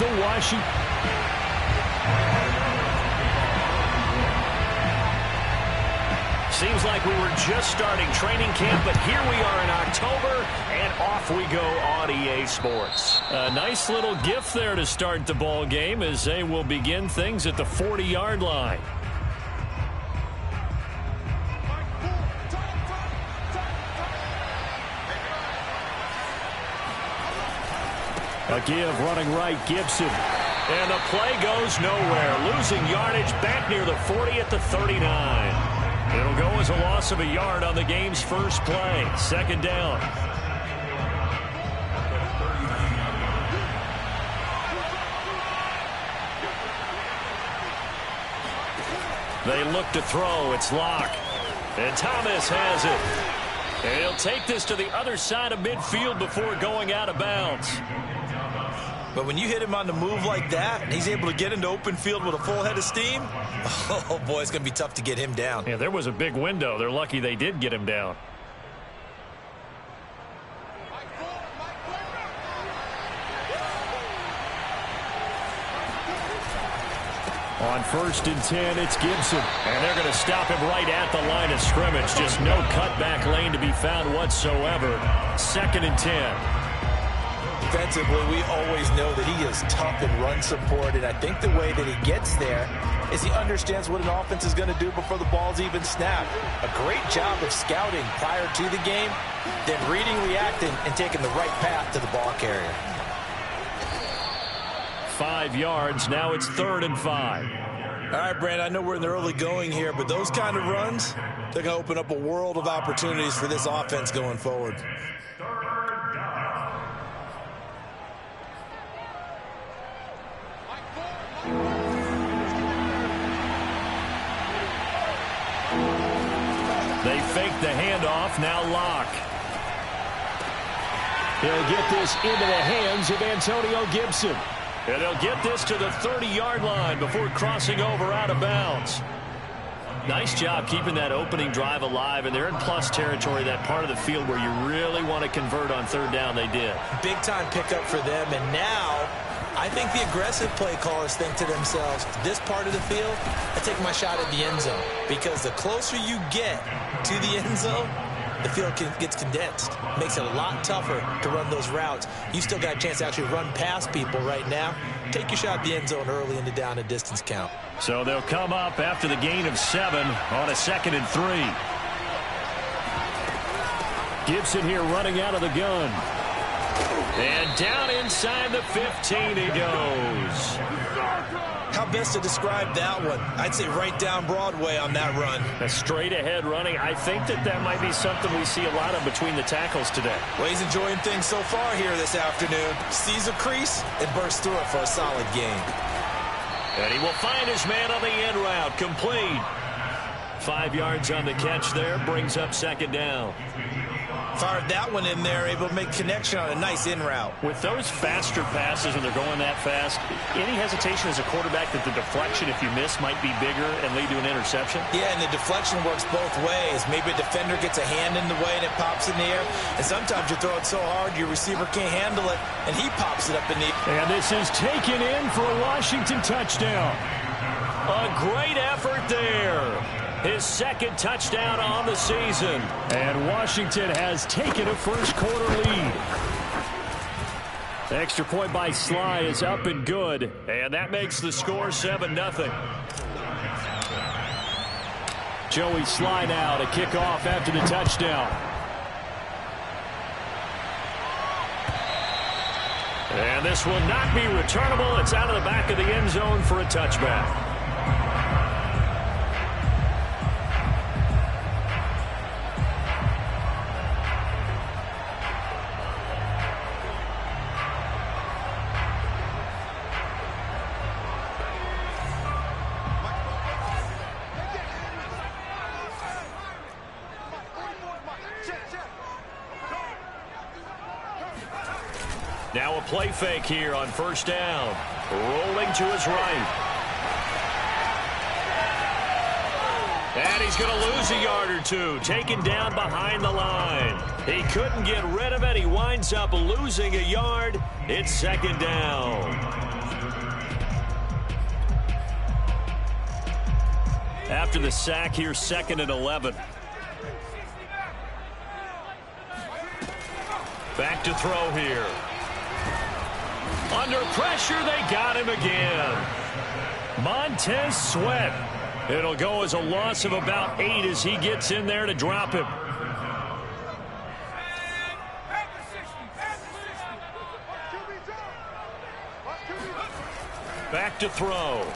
the Washington. Seems like we were just starting training camp, but here we are in October, and off we go on EA Sports. A nice little gift there to start the ball game as they will begin things at the 40-yard line. A give running right, Gibson. And the play goes nowhere. Losing yardage back near the 40 at the 39. It'll go as a loss of a yard on the game's first play. Second down. They look to throw. It's Locke. And Thomas has it. And he'll take this to the other side of midfield before going out of bounds. But when you hit him on the move like that, and he's able to get into open field with a full head of steam, oh, boy, it's going to be tough to get him down. Yeah, there was a big window. They're lucky they did get him down. On 1st and 10, it's Gibson. And they're going to stop him right at the line of scrimmage. Just no cutback lane to be found whatsoever. 2nd and 10. Defensively, we always know that he is tough in run support, and I think the way that he gets there is he understands what an offense is going to do before the ball's even snapped. A great job of scouting prior to the game, then reading, reacting, and taking the right path to the ball carrier. 5 yards. Now it's 3rd and 5. All right, Brandon, I know we're in the early going here, but those kind of runs, they're going to open up a world of opportunities for this offense going forward. They fake the handoff. Now Locke. He'll get this into the hands of Antonio Gibson. And he'll get this to the 30-yard line before crossing over out of bounds. Nice job keeping that opening drive alive, and they're in plus territory, that part of the field where you really want to convert on 3rd down. They did. Big-time pickup for them, and now I think the aggressive play callers think to themselves, this part of the field, I take my shot at the end zone, because the closer you get to the end zone, the field gets condensed. Makes it a lot tougher to run those routes. You still got a chance to actually run past people right now. Take your shot at the end zone early in the down and distance count. So they'll come up after the gain of 7 on a 2nd and 3. Gibson here running out of the gun. And down inside the 15 he goes. How best to describe that one? I'd say right down Broadway on that run. A straight ahead running. I think that might be something we see a lot of between the tackles today. Well, he's enjoying things so far here this afternoon. Sees a crease and bursts through it for a solid gain. And he will find his man on the end route. Complete. 5 yards on the catch there. Brings up 2nd down. Fired that one in there, able to make connection on a nice in route. With those faster passes when they're going that fast, any hesitation as a quarterback that the deflection, if you miss, might be bigger and lead to an interception? Yeah, and the deflection works both ways. Maybe a defender gets a hand in the way and it pops in the air. And sometimes you throw it so hard your receiver can't handle it, and he pops it up in the air. And this is taken in for a Washington touchdown. A great effort there. His 2nd touchdown on the season. And Washington has taken a first quarter lead. The extra point by Sly is up and good. And that makes the score 7-0. Joey Sly now to kick off after the touchdown. And this will not be returnable. It's out of the back of the end zone for a touchback. Now a play fake here on 1st down. Rolling to his right. And he's going to lose a yard or two. Taken down behind the line. He couldn't get rid of it. He winds up losing a yard. It's 2nd down. After the sack here, 2nd and 11. Back to throw here. Under pressure, they got him again. Montez Sweat. It'll go as a loss of about 8 as he gets in there to drop him. Back to throw.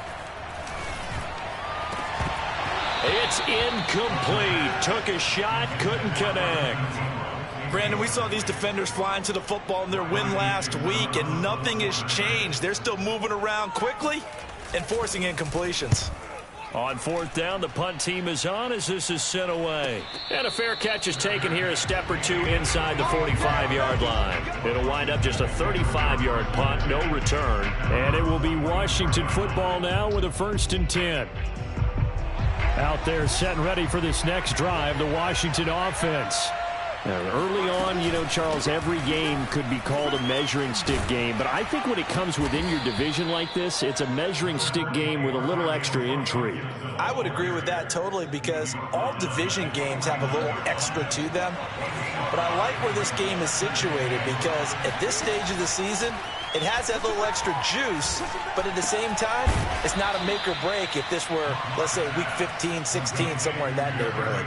It's incomplete. Took a shot, couldn't connect. Brandon, we saw these defenders flying to the football in their win last week, and nothing has changed. They're still moving around quickly and forcing incompletions. On 4th down, the punt team is on as this is sent away. And a fair catch is taken here a step or two inside the 45-yard line. It'll wind up just a 35-yard punt, no return. And it will be Washington football now with a 1st and 10. Out there set and ready for this next drive, the Washington offense. Now, early on, you know, Charles, every game could be called a measuring stick game. But I think when it comes within your division like this, it's a measuring stick game with a little extra intrigue. I would agree with that totally because all division games have a little extra to them. But I like where this game is situated because at this stage of the season, it has that little extra juice, but at the same time, it's not a make or break if this were, let's say, week 15, 16, somewhere in that neighborhood.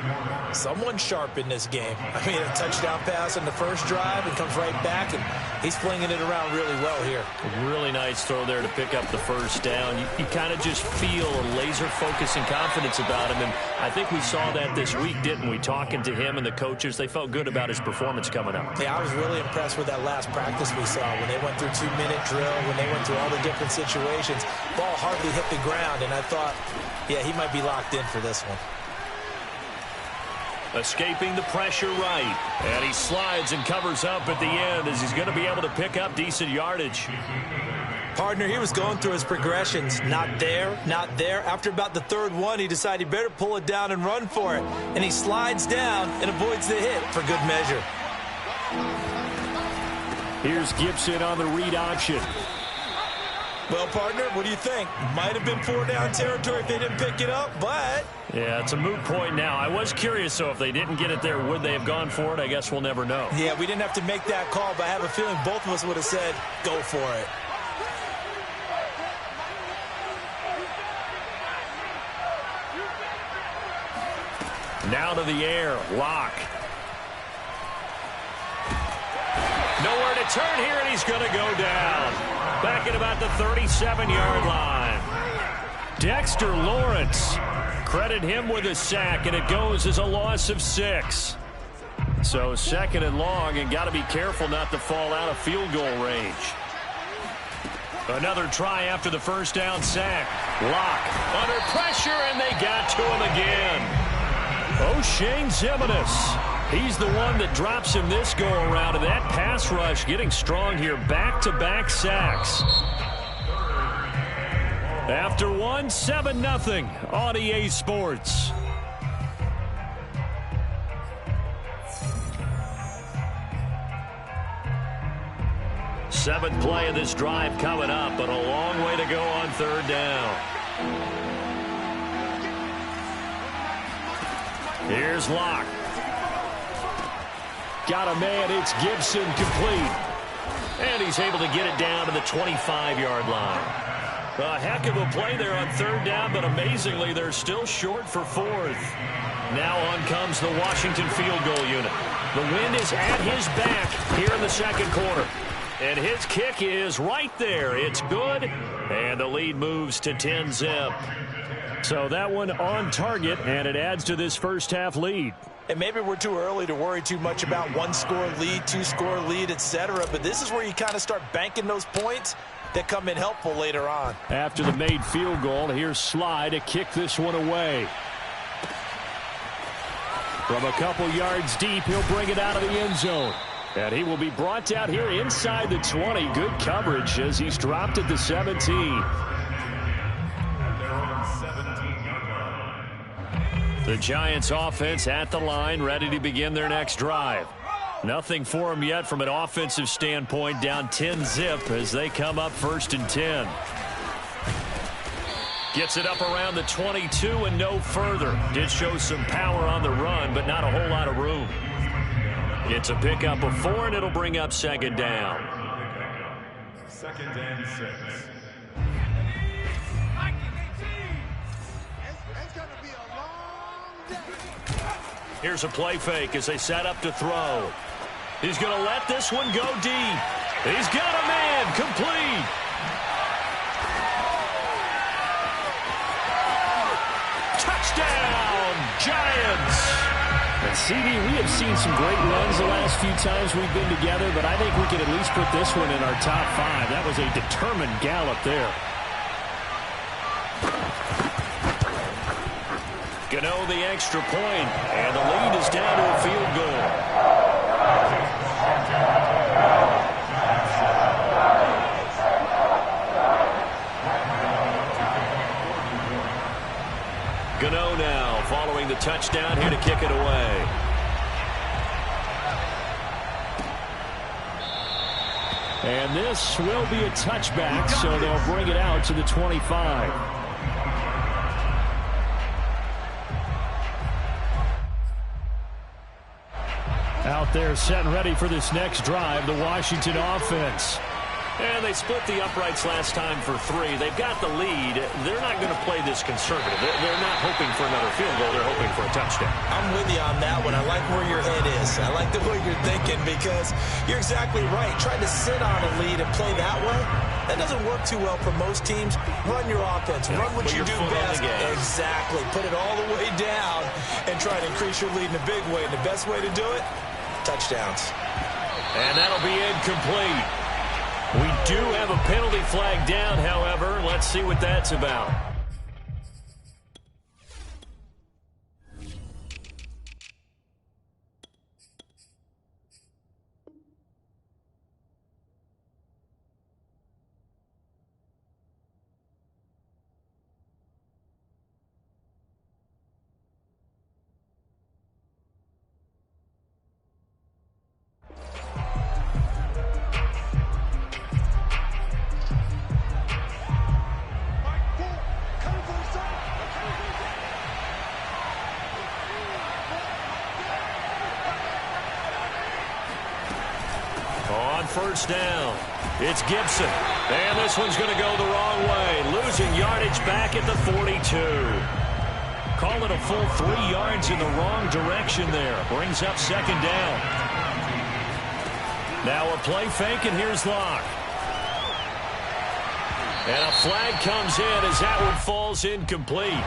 Someone sharp in this game. I mean, a touchdown pass on the first drive and comes right back, and he's flinging it around really well here. A really nice throw there to pick up the 1st down. You kind of just feel a laser focus and confidence about him, and I think we saw that this week, didn't we? Talking to him and the coaches, they felt good about his performance coming up. Yeah, I was really impressed with that last practice we saw when they went through 2-minute drill, when they went through all the different situations. Ball hardly hit the ground, and I thought, yeah, he might be locked in for this one. Escaping the pressure right. And he slides and covers up at the end as he's going to be able to pick up decent yardage. Partner, he was going through his progressions. Not there, not there. After about the 3rd one, he decided he better pull it down and run for it. And he slides down and avoids the hit for good measure. Here's Gibson on the read option. Well, partner, what do you think? Might have been 4-down territory if they didn't pick it up, but... Yeah, it's a moot point now. I was curious, so if they didn't get it there, would they have gone for it? I guess we'll never know. Yeah, we didn't have to make that call, but I have a feeling both of us would have said, go for it. Now to the air, Locke. Nowhere to turn here, and he's going to go down. Back at about the 37-yard line. Dexter Lawrence. Credit him with a sack, and it goes as a loss of 6. So 2nd and long, and got to be careful not to fall out of field goal range. Another try after the 1st down sack. Locke under pressure, and they got to him again. O'Shane Ximines. He's the one that drops him this go-around, and that pass rush getting strong here. Back-to-back sacks. After one, 7-0 on EA Sports. Seventh play of this drive coming up, but a long way to go on 3rd down. Here's Locke. Got a man, it's Gibson, complete. And he's able to get it down to the 25-yard line. A heck of a play there on 3rd down, but amazingly, they're still short for 4th. Now on comes the Washington field goal unit. The wind is at his back here in the 2nd quarter. And his kick is right there. It's good. And the lead moves to 10-zip. So that one on target, and it adds to this first half lead. And maybe we're too early to worry too much about 1-score lead, 2-score lead, etc. But this is where you kind of start banking those points that come in helpful later on. After the made field goal, here's Sly to kick this one away. From a couple yards deep, he'll bring it out of the end zone. And he will be brought down here inside the 20. Good coverage as he's dropped at the 17. The Giants offense at the line, ready to begin their next drive. Nothing for them yet from an offensive standpoint, down 10-zip as they come up 1st and 10. Gets it up around the 22 and no further. Did show some power on the run, but not a whole lot of room. It's a pickup of 4, and it'll bring up second down. Second and 6. Here's a play fake as they set up to throw. He's going to let this one go deep. He's got a man, complete. Touchdown, Giants. And CD, we have seen some great runs the last few times we've been together, but I think we can at least put this one in our top 5. That was a determined gallop there. Gano the extra point, and the lead is down to a field goal. Gano now following the touchdown here to kick it away. And this will be a touchback, so they'll bring it out to the 25. Out there set and ready for this next drive, the Washington offense. And they split the uprights last time for 3. They've got the lead. They're not going to play this conservative. They're not hoping for another field goal. They're hoping for a touchdown. I'm with you on that one. I like where your head is. I like the way you're thinking because you're exactly right. Trying to sit on a lead and play that way, that doesn't work too well for most teams. Run your offense. Run what you do best. Exactly. Put it all the way down and try to increase your lead in a big way. And the best way to do it, touchdowns. And that'll be incomplete. We do have a penalty flag down, however. Let's see what that's about. First down. It's Gibson. And this one's going to go the wrong way. Losing yardage back at the 42. Call it a full 3 yards in the wrong direction there. Brings up second down. Now a play fake, and here's Locke. And a flag comes in as that one falls incomplete.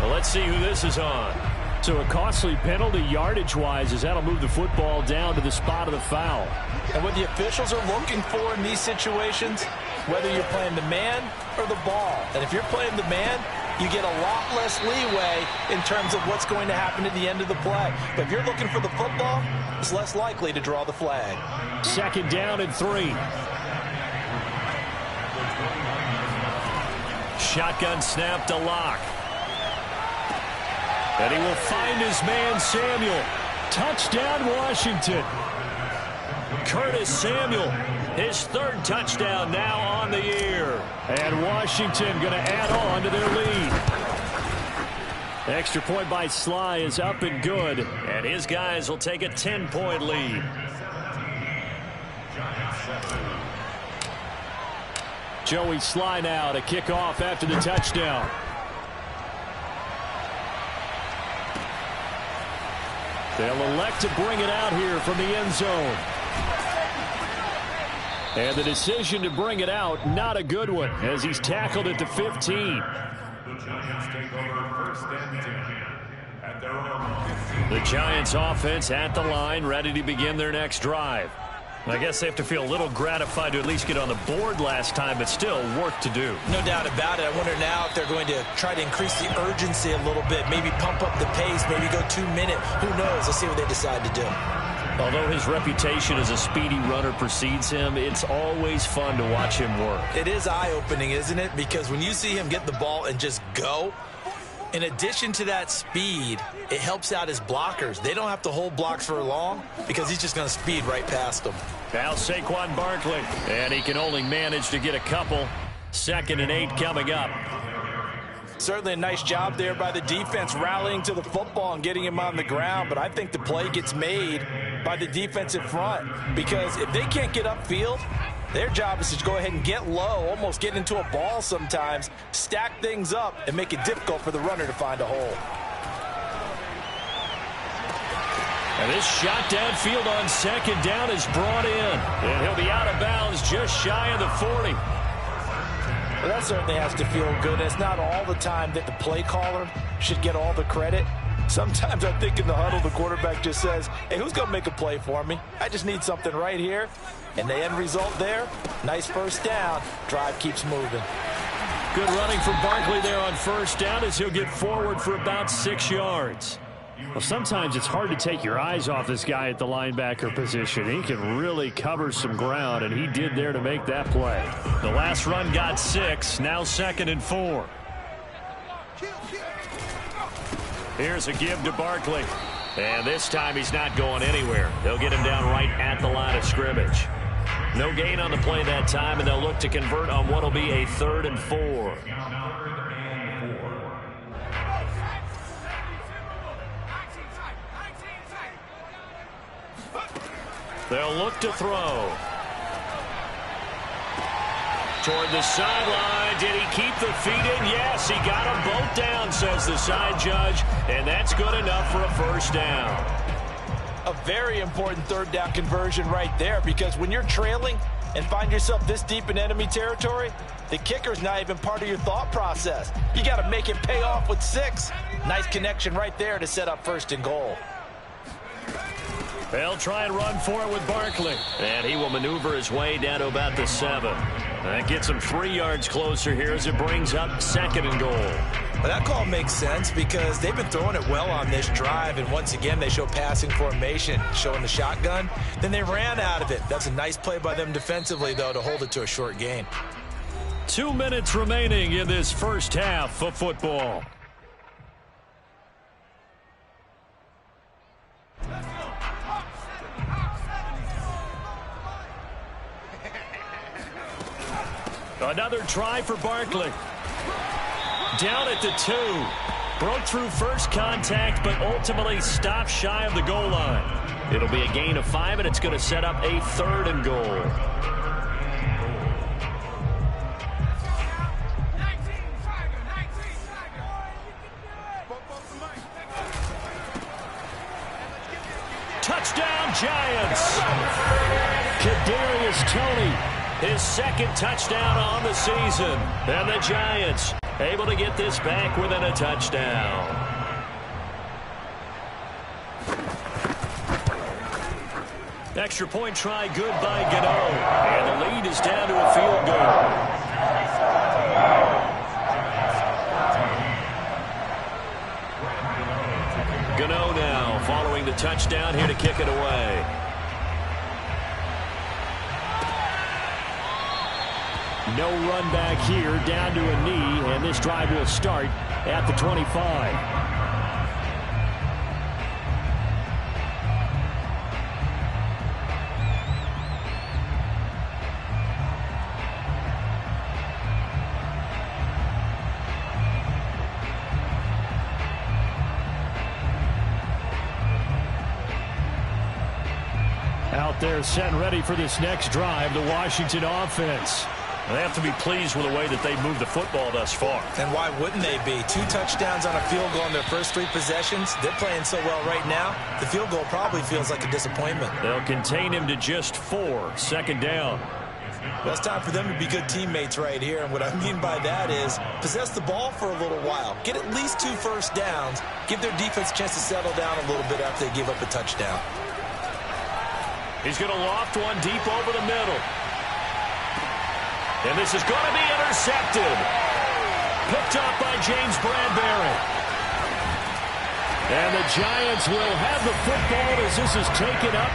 Well, let's see who this is on. So a costly penalty yardage-wise as that'll move the football down to the spot of the foul. And what the officials are looking for in these situations, whether you're playing the man or the ball. And if you're playing the man, you get a lot less leeway in terms of what's going to happen at the end of the play. But if you're looking for the football, it's less likely to draw the flag. Second down and 3. Shotgun snap to Locke. And he will find his man, Samuel. Touchdown, Washington. Curtis Samuel, his 3rd touchdown now on the year. And Washington going to add on to their lead. Extra point by Sly is up and good. And his guys will take a 10-point lead. Joey Sly now to kick off after the touchdown. They'll elect to bring it out here from the end zone. And the decision to bring it out, not a good one, as he's tackled at the 15. The Giants take over 1st and 10 at their own 15. The Giants offense at the line, ready to begin their next drive. I guess they have to feel a little gratified to at least get on the board last time, but still work to do. No doubt about it. I wonder now if they're going to try to increase the urgency a little bit, maybe pump up the pace, maybe go 2-minute. Who knows? Let's see what they decide to do. Although his reputation as a speedy runner precedes him, it's always fun to watch him work. It is eye-opening, isn't it? Because when you see him get the ball and just go, in addition to that speed, it helps out his blockers. They don't have to hold blocks for long because he's just going to speed right past them. Now Saquon Barkley, and he can only manage to get a couple. 2nd and 8 coming up. Certainly a nice job there by the defense rallying to the football and getting him on the ground, but I think the play gets made by the defensive front because if they can't get upfield, their job is to go ahead and get low, almost get into a ball sometimes, stack things up, and make it difficult for the runner to find a hole. And this shot downfield on second down is brought in. And he'll be out of bounds just shy of the 40. Well, that certainly has to feel good. It's not all the time that the play caller should get all the credit. Sometimes I think in the huddle, the quarterback just says, hey, who's going to make a play for me? I just need something right here. And the end result there, nice first down. Drive keeps moving. Good running from Barkley there on first down as he'll get forward for about 6 yards. Well, sometimes it's hard to take your eyes off this guy at the linebacker position. He can really cover some ground, and he did there to make that play. The last run got 6, now 2nd and 4. Here's a give to Barkley. And this time he's not going anywhere. They'll get him down right at the line of scrimmage. No gain on the play that time, and they'll look to convert on what will be a 3rd and 4. They'll look to throw. Toward the sideline. Did he keep the feet in? Yes, he got them both down, says the side judge. And that's good enough for a first down. A very important 3rd down conversion right there, because when you're trailing and find yourself this deep in enemy territory, the kicker's not even part of your thought process. You got to make it pay off with 6. Nice connection right there to set up 1st and goal. They'll try and run for it with Barkley. And he will maneuver his way down to about the 7. That gets him 3 yards closer here as it brings up 2nd and goal. Well, that call makes sense because they've been throwing it well on this drive, and once again they show passing formation, showing the shotgun. Then they ran out of it. That's a nice play by them defensively, though, to hold it to a short gain. 2 minutes remaining in this first half of football. Another try for Barkley. Down at the 2. Broke through first contact, but ultimately stopped shy of the goal line. It'll be a gain of 5, and it's going to set up a 3rd and goal. Touchdown, Giants! Kadarius Toney. His 2nd touchdown on the season. And the Giants able to get this back within a touchdown. Extra point try good by Gano. And the lead is down to a field goal. Gano now following the touchdown here to kick it away. No run back here, down to a knee, and this drive will start at the 25. Out there set and ready for this next drive, the Washington offense. They have to be pleased with the way that they've moved the football thus far. And why wouldn't they be? 2 touchdowns on a field goal in their first 3 possessions. They're playing so well right now, the field goal probably feels like a disappointment. They'll contain him to just 4. 2nd down. Well, it's time for them to be good teammates right here. And what I mean by that is possess the ball for a little while. Get at least 2 first downs. Give their defense a chance to settle down a little bit after they give up a touchdown. He's going to loft one deep over the middle. And this is going to be intercepted. Picked up by James Bradbury. And the Giants will have the football as this is taken up.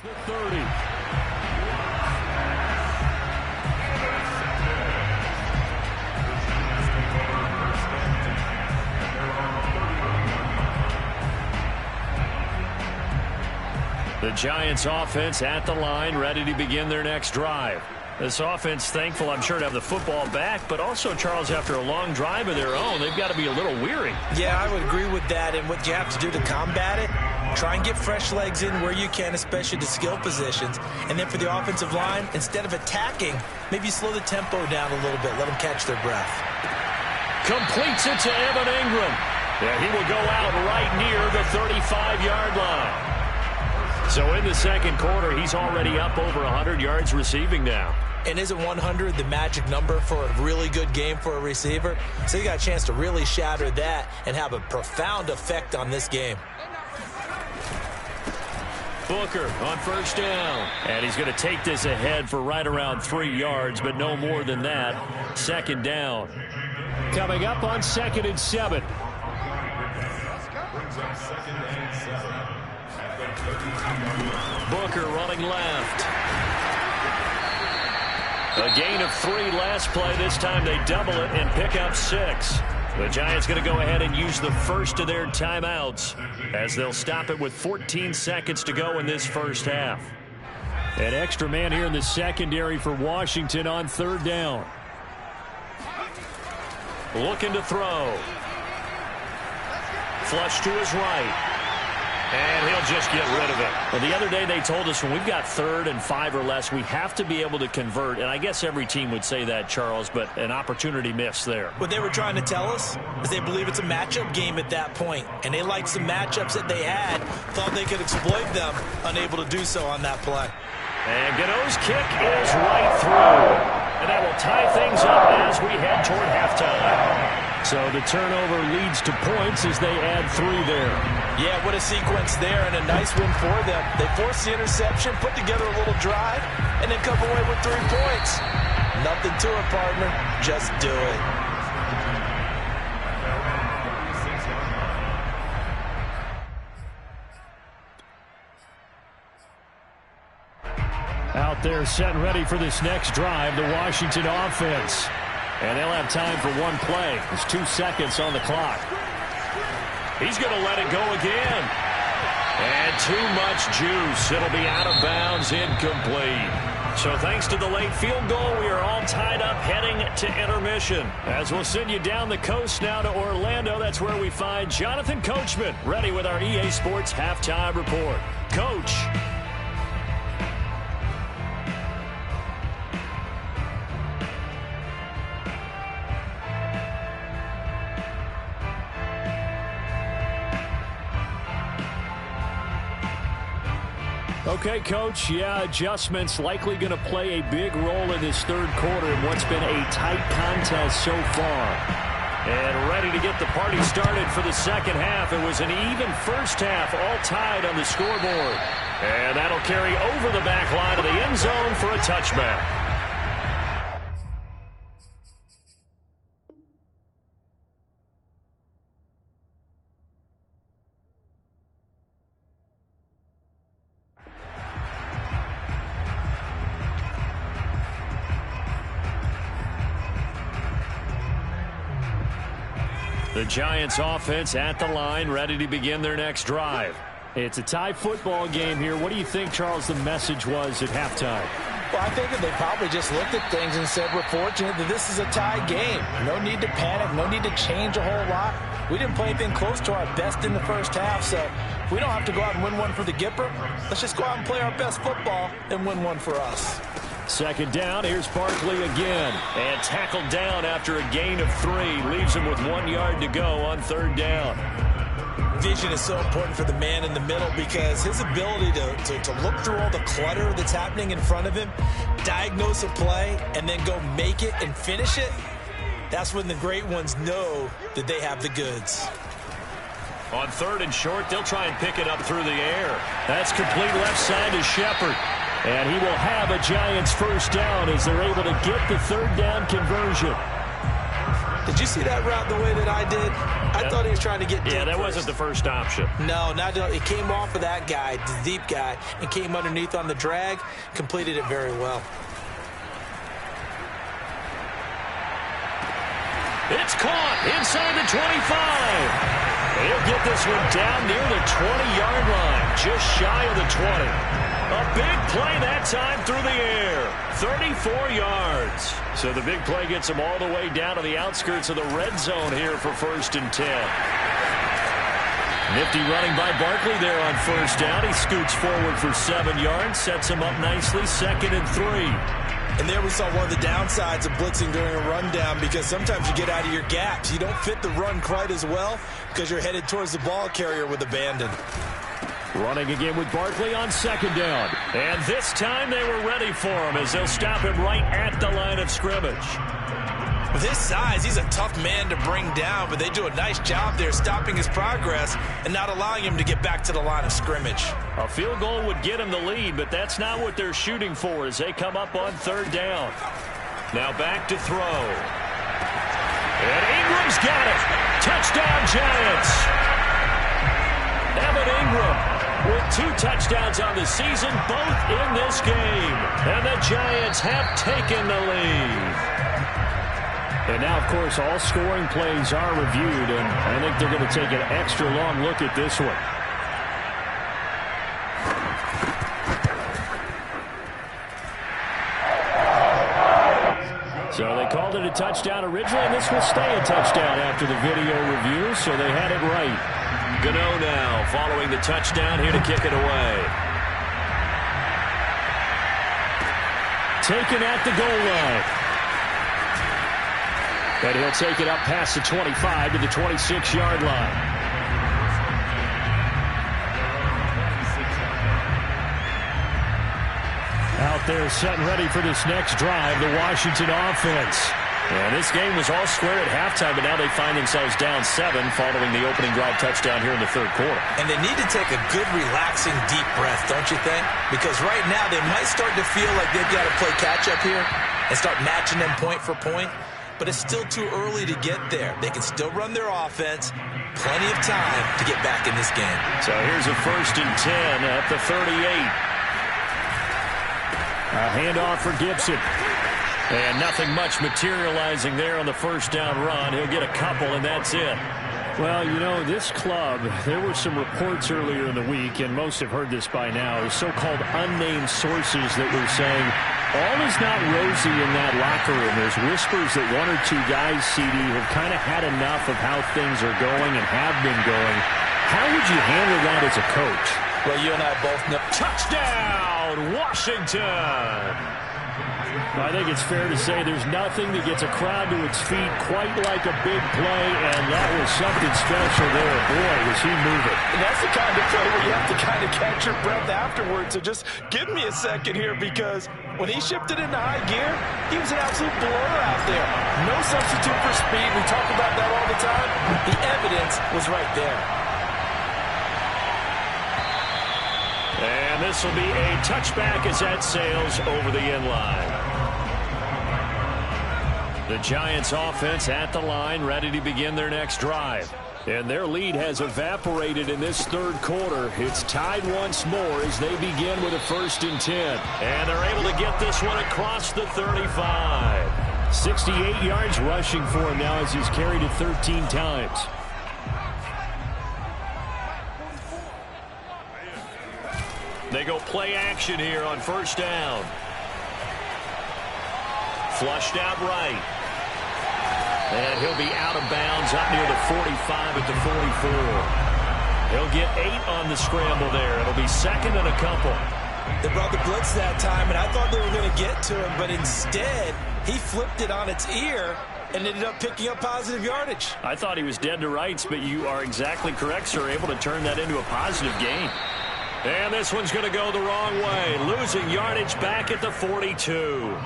The 30. The Giants offense at the line, ready to begin their next drive. This offense thankful, I'm sure, to have the football back, but also, Charles, after a long drive of their own, they've got to be a little weary. Yeah, I would agree with that, and what you have to do to combat it, try and get fresh legs in where you can, especially to skill positions. And then for the offensive line, instead of attacking, maybe slow the tempo down a little bit, let them catch their breath. Completes it to Evan Ingram. Yeah, he will go out right near the 35-yard line. So in the second quarter, he's already up over 100 yards receiving now. And isn't 100 the magic number for a really good game for a receiver? So you got a chance to really shatter that and have a profound effect on this game. Booker on first down. And he's going to take this ahead for right around 3 yards, but no more than that. Second down. Coming up on 2nd and 7. Booker running left. A gain of 3 last play. This time they double it and pick up 6. The Giants going to go ahead and use the first of their timeouts as they'll stop it with 14 seconds to go in this first half. An extra man here in the secondary for Washington on 3rd down. Looking to throw. Flush to his right. And he'll just get rid of it. Well, the other day they told us when we've got 3rd and 5 or less, we have to be able to convert. And I guess every team would say that, Charles, but an opportunity missed there. What they were trying to tell us is they believe it's a matchup game at that point. And they liked some matchups that they had, thought they could exploit them, unable to do so on that play. And Gano's kick is right through. And that will tie things up as we head toward halftime. So the turnover leads to points as they add 3 there. Yeah, what a sequence there, and a nice win for them. They forced the interception, put together a little drive, and then come away with 3 points. Nothing to it, partner. Just do it. Out there set and ready for this next drive, the Washington offense. And they'll have time for 1 play. There's 2 seconds on the clock. He's going to let it go again. And too much juice. It'll be out of bounds, incomplete. So thanks to the late field goal, we are all tied up heading to intermission. As we'll send you down the coast now to Orlando, that's where we find Jonathan Coachman, ready with our EA Sports Halftime Report. Coach. Okay, Coach, yeah, adjustments likely going to play a big role in this 3rd quarter in what's been a tight contest so far. And ready to get the party started for the second half. It was an even first half, all tied on the scoreboard. And that'll carry over the back line of the end zone for a touchback. The Giants offense at the line, ready to begin their next drive. It's a tie football game here. What do you think, Charles, the message was at halftime? Well, I think that they probably just looked at things and said, we're fortunate that this is a tie game. No need to panic, no need to change a whole lot. We didn't play anything close to our best in the first half, so if we don't have to go out and win one for the Gipper, let's just go out and play our best football and win one for us. Second down, here's Barkley again. And tackled down after a gain of 3. Leaves him with 1 yard to go on 3rd down. Vision is so important for the man in the middle because his ability to look through all the clutter that's happening in front of him, diagnose a play, and then go make it and finish it, that's when the great ones know that they have the goods. On 3rd and short, they'll try and pick it up through the air. That's complete left side to Shepard. And he will have a Giants first down as they're able to get the 3rd down conversion. Did you see that route the way that I did? I thought he was trying to get deep. Yeah, that wasn't the first option. No, not it came off of that guy, the deep guy, and came underneath on the drag, completed it very well. It's caught inside the 25. He'll get this one down near the 20-yard line, just shy of the 20. A big play that time through the air, 34 yards. So the big play gets him all the way down to the outskirts of the red zone here for 1st and 10. Nifty running by Barkley there on 1st down. He scoots forward for 7 yards, sets him up nicely, 2nd and 3. And there we saw one of the downsides of blitzing during a rundown, because sometimes you get out of your gaps. You don't fit the run quite as well because you're headed towards the ball carrier with abandon. Running again with Barkley on 2nd down. And this time they were ready for him as they'll stop him right at the line of scrimmage. With his size, he's a tough man to bring down, but they do a nice job there stopping his progress and not allowing him to get back to the line of scrimmage. A field goal would get him the lead, but that's not what they're shooting for as they come up on 3rd down. Now back to throw. And Ingram's got it. Touchdown, Giants. Evan Ingram with 2 touchdowns on the season, both in this game. And the Giants have taken the lead. And now, of course, all scoring plays are reviewed, and I think they're going to take an extra long look at this one. So they called it a touchdown originally, and this will stay a touchdown after the video review, so they had it right. Gano now following the touchdown here to kick it away. Taken at the goal line. And he'll take it up past the 25 to the 26-yard line. Out there set and ready for this next drive, the Washington offense. And this game was all square at halftime, but now they find themselves down 7 following the opening drive touchdown here in the 3rd quarter. And they need to take a good, relaxing, deep breath, don't you think? Because right now they might start to feel like they've got to play catch-up here and start matching them point for point. But it's still too early to get there. They can still run their offense. Plenty of time to get back in this game. So here's a 1st and 10 at the 38. A handoff for Gibson. And nothing much materializing there on the 1st down run. He'll get a couple, and that's it. Well, you know, this club, there were some reports earlier in the week, and most have heard this by now, so-called unnamed sources that were saying all is not rosy in that locker room. There's whispers that 1 or 2 guys, CD, have kind of had enough of how things are going and have been going. How would you handle that as a coach? Well, you and I both know. Touchdown, Washington! I think it's fair to say there's nothing that gets a crowd to its feet quite like a big play, and that was something special there. Boy, was he moving. And that's the kind of play where you have to kind of catch your breath afterwards. So just give me a second here, because when he shifted into high gear, he was an absolute blur out there. No substitute for speed. We talk about that all the time. The evidence was right there. And this will be a touchback as that sails over the end line. The Giants offense at the line, ready to begin their next drive. And their lead has evaporated in this 3rd quarter. It's tied once more as they begin with a 1st and 10. And they're able to get this one across the 35. 68 yards rushing for him now as he's carried it 13 times. They go play action here on 1st down. Flushed out right. And he'll be out of bounds up near the 45 at the 44. He'll get 8 on the scramble there. It'll be 2nd and a couple. They brought the blitz that time, and I thought they were going to get to him, but instead he flipped it on its ear and ended up picking up positive yardage. I thought he was dead to rights, but you are exactly correct, sir. Able to turn that into a positive gain. And this one's going to go the wrong way. Losing yardage back at the 42.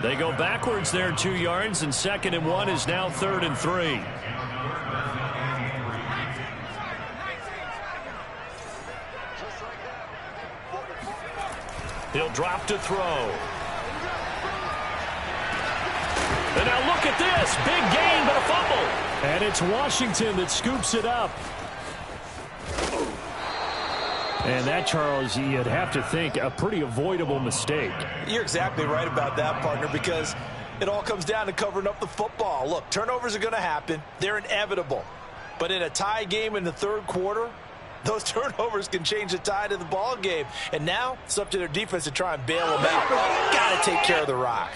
They go backwards there 2 yards, and 2nd and 1 is now 3rd and 3. He'll drop to throw. And now look at this. Big gain, but a fumble. And it's Washington that scoops it up. And that, Charles, you'd have to think a pretty avoidable mistake. You're exactly right about that, partner, because it all comes down to covering up the football. Look, turnovers are going to happen. They're inevitable. But in a tie game in the third quarter, those turnovers can change the tide of the ball game. And now it's up to their defense to try and bail them out. Got to take care of the rock.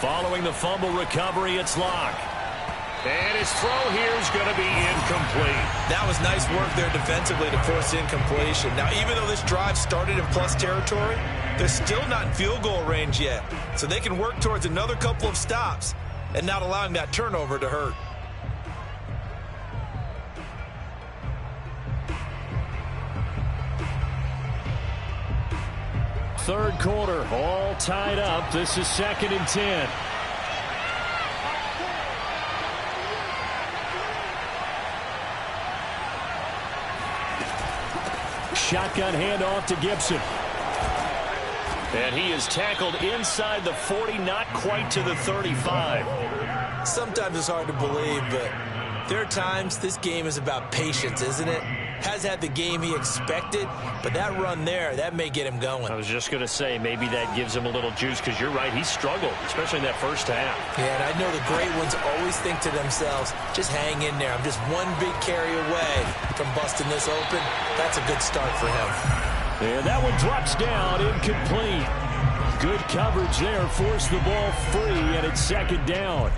Following the fumble recovery, it's Locke. And his throw here is going to be incomplete. That was nice work there defensively to force incompletion. Now, even though this drive started in plus territory, they're still not in field goal range yet. So they can work towards another couple of stops and not allowing that turnover to hurt. Third quarter, all tied up. This is 2nd and 10. Shotgun handoff to Gibson. And he is tackled inside the 40, not quite to the 35. Sometimes it's hard to believe, but there are times this game is about patience, isn't it? Has had the game he expected, but that run there, that may get him going. I was just going to say, maybe that gives him a little juice, because you're right, he struggled, especially in that first half. Yeah, and I know the great ones always think to themselves, just hang in there. I'm just one big carry away from busting this open. That's a good start for him. And that one drops down, incomplete. Good coverage there, forced the ball free, and it's 2nd down.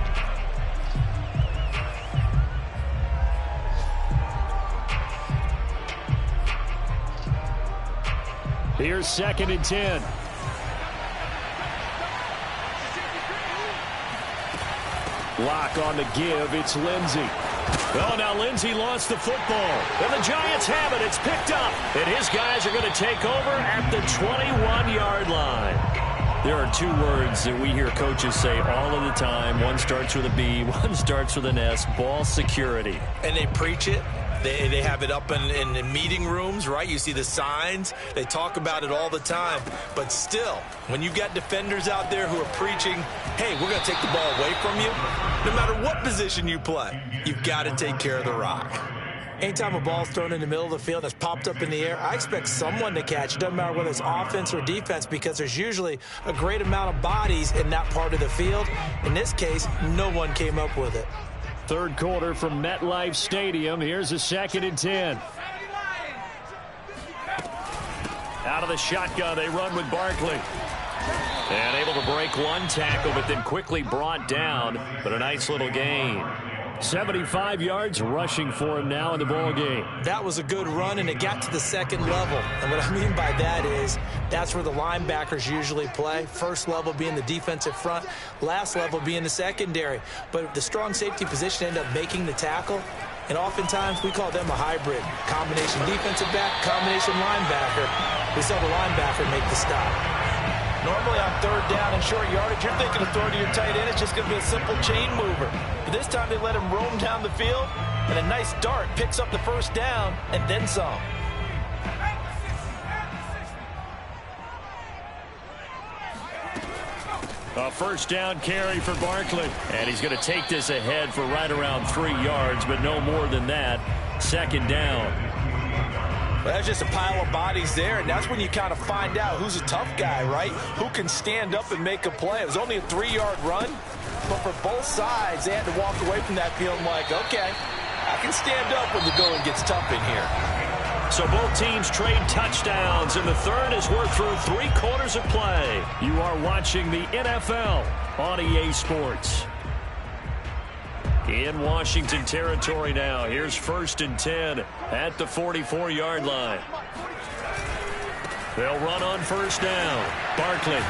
Here's 2nd and 10. Locke on the give. It's Lindsey. Oh, now Lindsey lost the football. And the Giants have it. It's picked up. And his guys are going to take over at the 21-yard line. There are 2 words that we hear coaches say all of the time. One starts with a B, one starts with an S. Ball security. And they preach it. They have it up in meeting rooms, right? You see the signs. They talk about it all the time. But still, when you've got defenders out there who are preaching, hey, we're going to take the ball away from you, no matter what position you play, you've got to take care of the rock. Anytime a ball's thrown in the middle of the field that's popped up in the air, I expect someone to catch. It doesn't matter whether it's offense or defense, because there's usually a great amount of bodies in that part of the field. In this case, no one came up with it. Third quarter from MetLife Stadium. Here's a 2nd and 10. Out of the shotgun, they run with Barkley. And able to break one tackle, but then quickly brought down. But a nice little gain. 75 yards rushing for him now in the ball game. That was a good run, and it got to the 2nd level. And what I mean by that is that's where the linebackers usually play. First level being the defensive front, last level being the secondary. But the strong safety position ended up making the tackle, and oftentimes we call them a hybrid. Combination defensive back, combination linebacker. We saw the linebacker make the stop. Normally on 3rd down and short yardage, you're thinking of throwing to your tight end. It's just going to be a simple chain mover. But this time they let him roam down the field, and a nice dart picks up the 1st down and then some. A 1st down carry for Barkley. And he's going to take this ahead for right around 3 yards, but no more than that. 2nd down. Well, that's just a pile of bodies there, and that's when you kind of find out who's a tough guy, right? Who can stand up and make a play. It was only a 3-yard run, but for both sides, they had to walk away from that feeling like, okay, I can stand up when the going gets tough in here. So both teams trade touchdowns, and the third is worked through 3 quarters of play. You are watching the NFL on EA Sports. In Washington territory now. Here's 1st and 10 at the 44-yard line. They'll run on 1st down. Barkley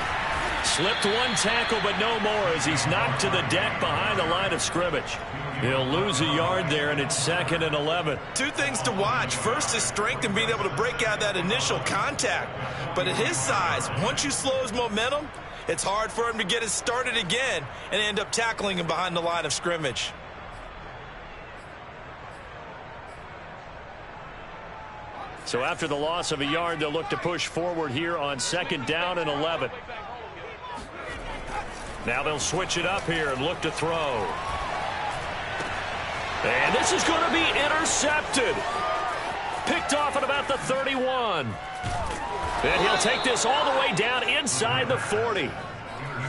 slipped one tackle, but no more as he's knocked to the deck behind the line of scrimmage. He'll lose a yard there, and it's 2nd and 11. 2 things to watch. First is strength and being able to break out that initial contact. But at his size, once you slow his momentum, it's hard for him to get it started again and end up tackling him behind the line of scrimmage. So after the loss of a yard, they'll look to push forward here on 2nd down and 11. Now they'll switch it up here and look to throw. And this is going to be intercepted. Picked off at about the 31. And he'll take this all the way down inside the 40.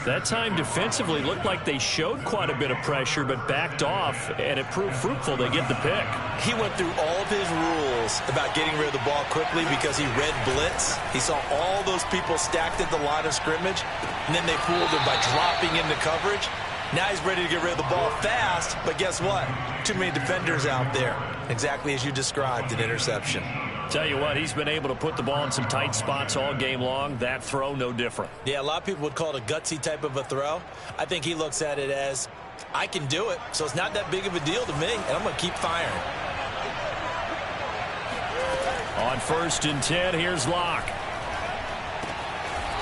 That time defensively looked like they showed quite a bit of pressure but backed off, and it proved fruitful. They get the pick. He went through all of his rules about getting rid of the ball quickly because he read blitz. He saw all those people stacked at the line of scrimmage, and then they fooled him by dropping into coverage. Now he's ready to get rid of the ball fast, but guess what? Too many defenders out there. Exactly as you described, an interception. Tell you what, he's been able to put the ball in some tight spots all game long. That throw, no different. Yeah, a lot of people would call it a gutsy type of a throw. I think he looks at it as, I can do it, so it's not that big of a deal to me, and I'm going to keep firing. On 1st and 10, here's Locke.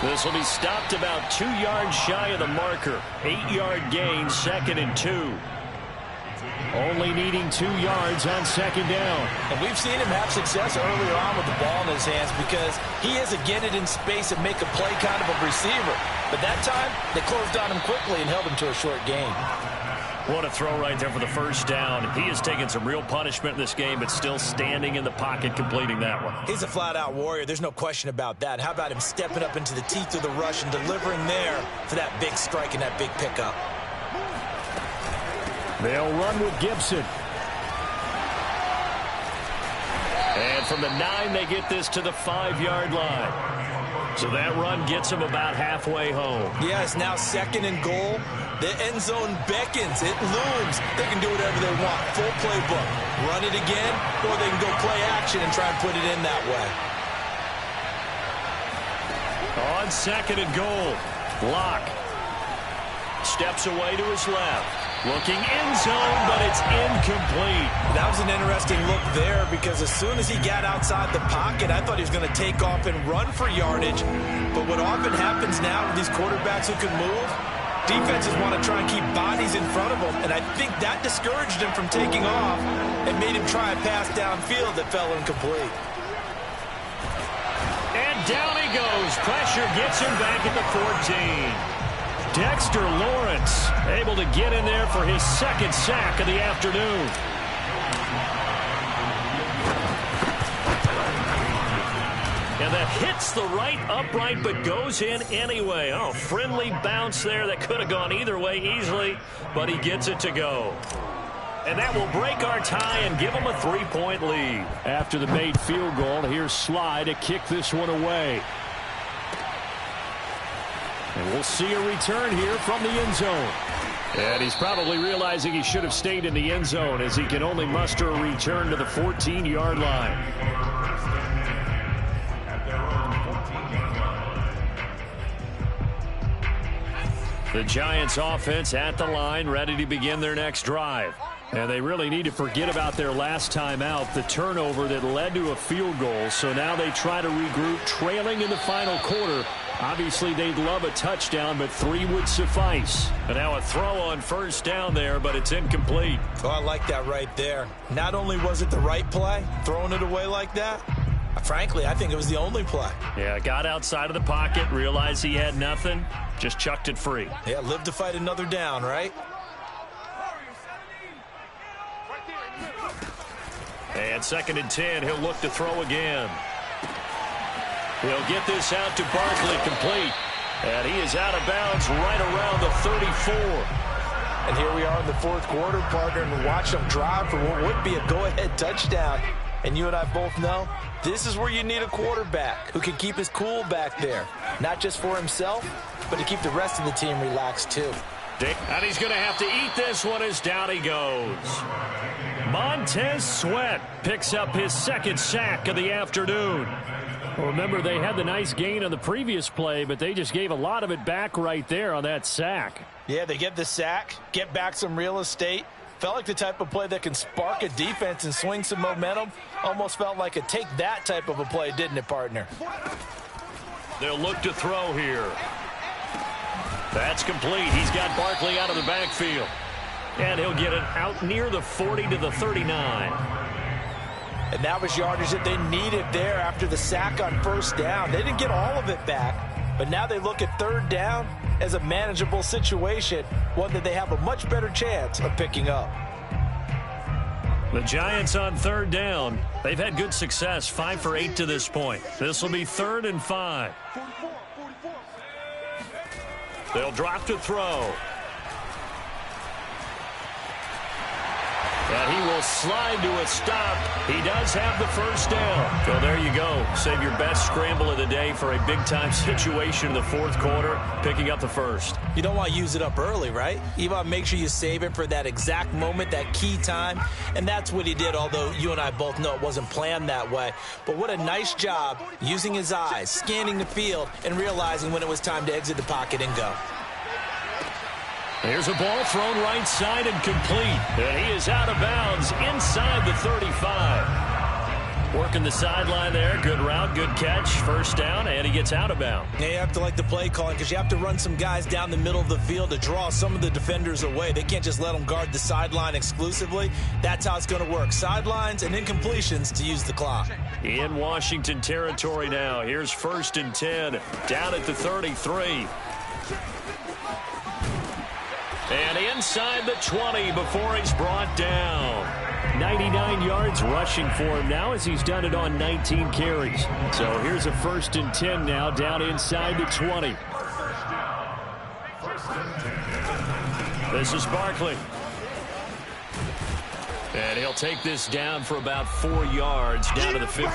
This will be stopped about 2 yards shy of the marker. 8-yard gain, 2nd and 2. Only needing 2 yards on 2nd down. And we've seen him have success earlier on with the ball in his hands because he is a get it in space and make a play kind of a receiver. But that time, they closed on him quickly and held him to a short gain. What a throw right there for the 1st down. He has taken some real punishment in this game, but still standing in the pocket completing that one. He's a flat-out warrior. There's no question about that. How about him stepping up into the teeth of the rush and delivering there for that big strike and that big pickup? They'll run with Gibson. And from the 9, they get this to the 5-yard line. So that run gets them about halfway home. Yeah, it's now 2nd and goal. The end zone beckons. It looms. They can do whatever they want. Full playbook. Run it again, or they can go play action and try and put it in that way. On 2nd and goal, Locke steps away to his left. Looking end zone, but it's incomplete. That was an interesting look there because as soon as he got outside the pocket, I thought he was going to take off and run for yardage. But what often happens now with these quarterbacks who can move, defenses want to try and keep bodies in front of them, and I think that discouraged him from taking off and made him try a pass downfield that fell incomplete. And down he goes. Pressure gets him back at the 14. Dexter Lawrence able to get in there for his 2nd sack of the afternoon. And that hits the right upright but goes in anyway. Oh, friendly bounce there that could have gone either way easily, but he gets it to go. And that will break our tie and give them a 3-point lead. After the made field goal, here's Sly to kick this one away. And we'll see a return here from the end zone. And he's probably realizing he should have stayed in the end zone as he can only muster a return to the 14-yard line. The Giants offense at the line, ready to begin their next drive. And they really need to forget about their last time out, the turnover that led to a field goal. So now they try to regroup, trailing in the final quarter. Obviously, they'd love a touchdown, but 3 would suffice. And now a throw on 1st down there, but it's incomplete. Oh, I like that right there. Not only was it the right play, throwing it away like that, frankly, I think it was the only play. Yeah, got outside of the pocket, realized he had nothing, just chucked it free. Yeah, live to fight another down, right? And 2nd and 10, he'll look to throw again. He'll get this out to Barkley, complete. And he is out of bounds right around the 34. And here we are in the 4th quarter, partner, and watch them drive for what would be a go-ahead touchdown. And you and I both know this is where you need a quarterback who can keep his cool back there. Not just for himself, but to keep the rest of the team relaxed too. And he's going to have to eat this one as down he goes. Montez Sweat picks up his 2nd sack of the afternoon. Well, remember, they had the nice gain on the previous play, but they just gave a lot of it back right there on that sack. Yeah, they get the sack, get back some real estate. Felt like the type of play that can spark a defense and swing some momentum. Almost felt like a take that type of a play, didn't it, partner? They'll look to throw here. That's complete. He's got Barkley out of the backfield. And he'll get it out near the 40 to the 39. And that was yardage that they needed there after the sack on 1st down. They didn't get all of it back, but now they look at 3rd down as a manageable situation, one that they have a much better chance of picking up. The Giants on 3rd down They've had good success, 5 for 8 to this point. This will be 3rd and 5. They'll drop to throw. And he will slide to a stop. He does have the first down. So there you go. Save your best scramble of the day for a big-time situation in the 4th quarter, picking up the first. You don't want to use it up early, right? You want to make sure you save it for that exact moment, that key time. And that's what he did, although you and I both know it wasn't planned that way. But what a nice job using his eyes, scanning the field, and realizing when it was time to exit the pocket and go. Here's a ball thrown right side and complete. And he is out of bounds inside the 35. Working the sideline there. Good route, good catch. First down, and he gets out of bounds. Yeah, you have to like the play calling because you have to run some guys down the middle of the field to draw some of the defenders away. They can't just let them guard the sideline exclusively. That's how it's going to work. Sidelines and incompletions to use the clock. In Washington territory now. Here's 1st and 10. Down at the 33. And inside the 20 before he's brought down. 99 yards rushing for him now as he's done it on 19 carries. So here's a 1st and 10 now down inside the 20. This is Barkley. And he'll take this down for about 4 yards down to the 15. He's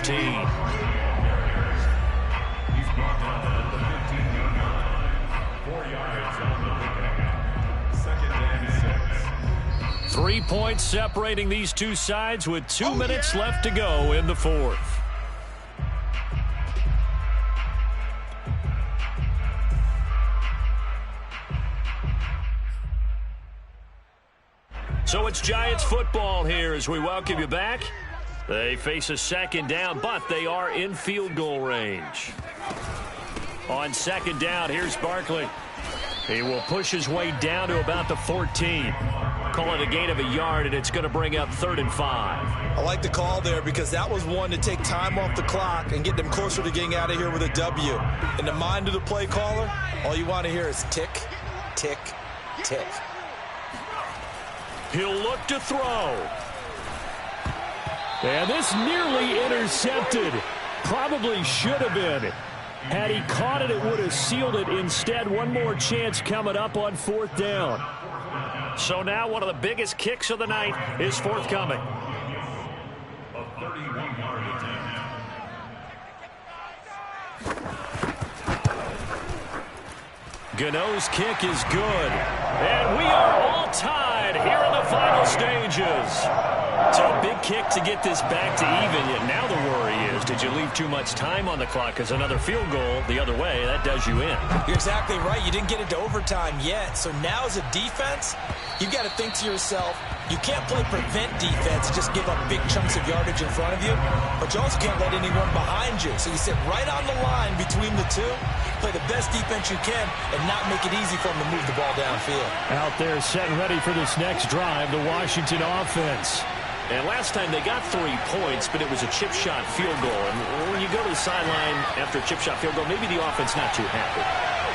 brought down at the 15-yard line. 4 yards on the pickup. 2nd and 6. 3 points separating these two sides with 2 minutes left to go in the 4th. So it's Giants football here as we welcome you back. They face a 2nd down, but they are in field goal range. On 2nd down, here's Barkley. He will push his way down to about the 14. Call it a gain of a yard, and it's going to bring up 3rd and 5. I like the call there because that was one to take time off the clock and get them closer to getting out of here with a W. In the mind of the play caller, all you want to hear is tick, tick, tick. He'll look to throw. And this nearly intercepted. Probably should have been. Had he caught it, it would have sealed it. Instead, one more chance coming up on 4th down. So now one of the biggest kicks of the night is forthcoming. A 31-yard attempt. Gano's kick is good. And we are all tied here in the final stages. So a big kick to get this back to even. Yet now the worry is, did you leave too much time on the clock? Because another field goal the other way, that does you in. You're exactly right. You didn't get into overtime yet. So now as a defense, you've got to think to yourself, you can't play prevent defense and just give up big chunks of yardage in front of you. But you also can't let anyone behind you. So you sit right on the line between the two, play the best defense you can, and not make it easy for them to move the ball downfield. Out there set and ready for this next drive, the Washington offense. And last time they got 3 points, but it was a chip shot field goal. And when you go to the sideline after a chip shot field goal, maybe the offense not too happy.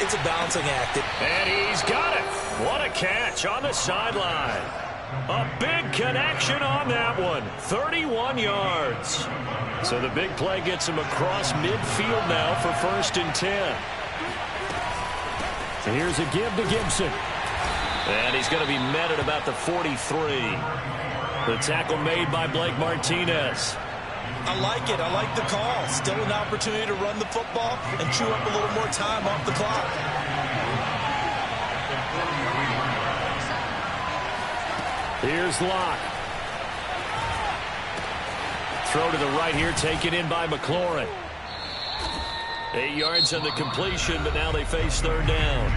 It's a balancing act. And he's got it. What a catch on the sideline. A big connection on that one. 31 yards. So the big play gets him across midfield now for 1st and 10. So here's a give to Gibson. And he's going to be met at about the 43. The tackle made by Blake Martinez. I like it. I like the call. Still an opportunity to run the football and chew up a little more time off the clock. Here's Locke. Throw to the right here, taken in by McLaurin. 8 yards on the completion, but now they face 3rd down.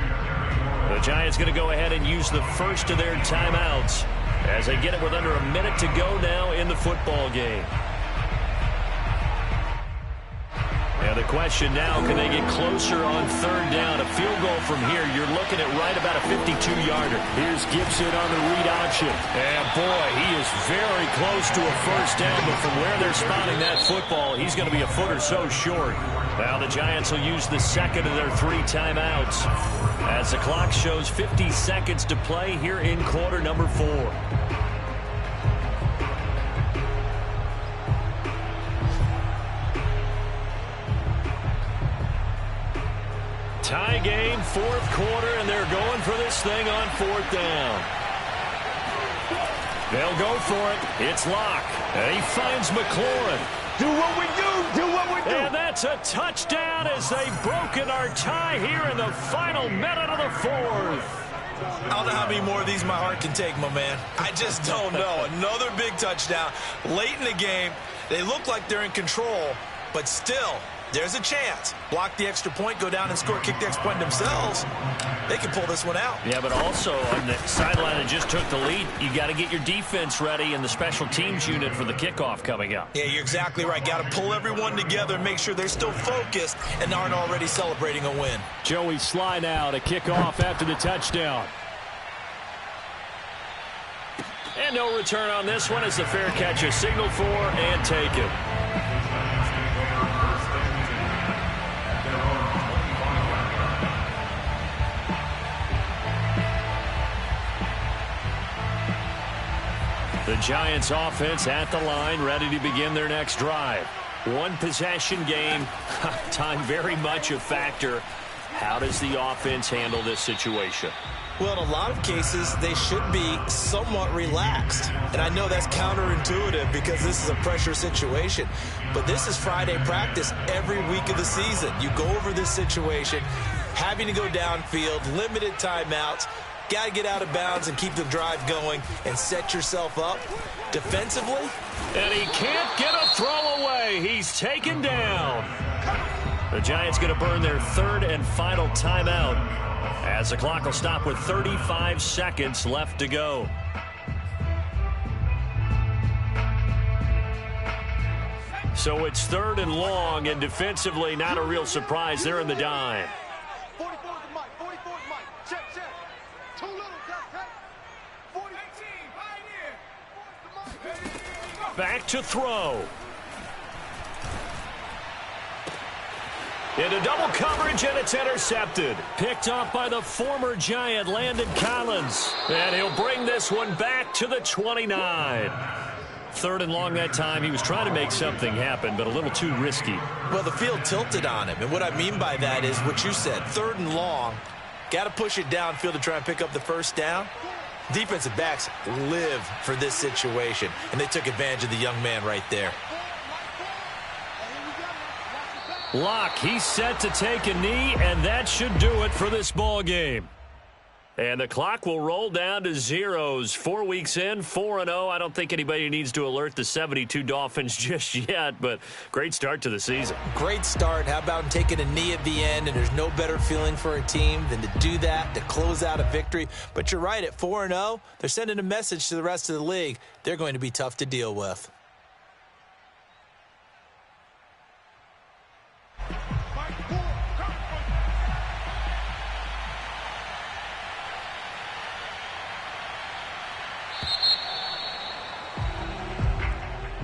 The Giants going to go ahead and use the first of their timeouts as they get it with under a minute to go now in the football game. And the question now, can they get closer on 3rd down? A field goal from here, you're looking at right about a 52-yarder. Here's Gibson on the read option. And boy, he is very close to a 1st down, but from where they're spotting that football, he's going to be a foot or so short. Now the Giants will use the 2nd of their 3 timeouts as the clock shows 50 seconds to play here in quarter number 4. game, fourth quarter, and they're going for this thing on fourth down. They'll go for it. It's Locke. And he finds McLaurin. Do what we do. Do what we do. And that's a touchdown as they've broken our tie here in the final minute of the fourth. I don't know how many more of these my heart can take, my man. I just don't know. Another big touchdown. Late in the game, they look like they're in control, but still, there's a chance. Block the extra point, go down and score, kick the extra point themselves. They can pull this one out. Yeah, but also on the sideline that just took the lead, you got to get your defense ready and the special teams unit for the kickoff coming up. Yeah, you're exactly right. Got to pull everyone together and make sure they're still focused and aren't already celebrating a win. Joey Sly now to kick off after the touchdown. And no return on this one as the fair catch is signaled for and taken. The Giants offense at the line, ready to begin their next drive. One possession game, time very much a factor. How does the offense handle this situation? Well, in a lot of cases, they should be somewhat relaxed. And I know that's counterintuitive because this is a pressure situation. But this is Friday practice every week of the season. You go over this situation, having to go downfield, limited timeouts. Got to get out of bounds and keep the drive going and set yourself up defensively. And he can't get a throw away. He's taken down. The Giants going to burn their third and final timeout as the clock will stop with 35 seconds left to go. So it's third and long, and defensively not a real surprise. They're in the dime. Back to throw. Into double coverage, and it's intercepted. Picked off by the former Giant, Landon Collins. And he'll bring this one back to the 29. Third and long that time. He was trying to make something happen, but a little too risky. Well, the field tilted on him. And what I mean by that is what you said. Third and long. Got to push it downfield to try and pick up the first down. Defensive backs live for this situation, and they took advantage of the young man right there. Locke, he's set to take a knee, and that should do it for this ball game. And the clock will roll down to zeros. 4 weeks in, 4-0. I don't think anybody needs to alert the 72 Dolphins just yet, but great start to the season. Great start. How about taking a knee at the end? And there's no better feeling for a team than to do that, to close out a victory. But you're right, at 4-0, they're sending a message to the rest of the league. They're going to be tough to deal with.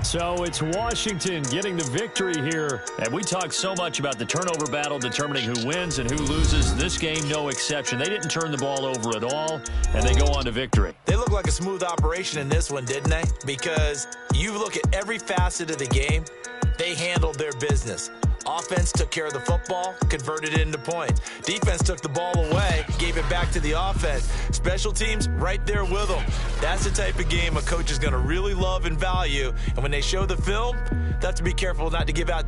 So it's Washington getting the victory here. And we talk so much about the turnover battle determining who wins and who loses. This game, no exception. They didn't turn the ball over at all, and they go on to victory. They look like a smooth operation in this one, didn't they? Because you look at every facet of the game, they handled their business. Offense took care of the football, converted it into points. Defense took the ball away, gave it back to the offense. Special teams right there with them. That's the type of game a coach is going to really love and value. And when they show the film, they have to be careful not to give out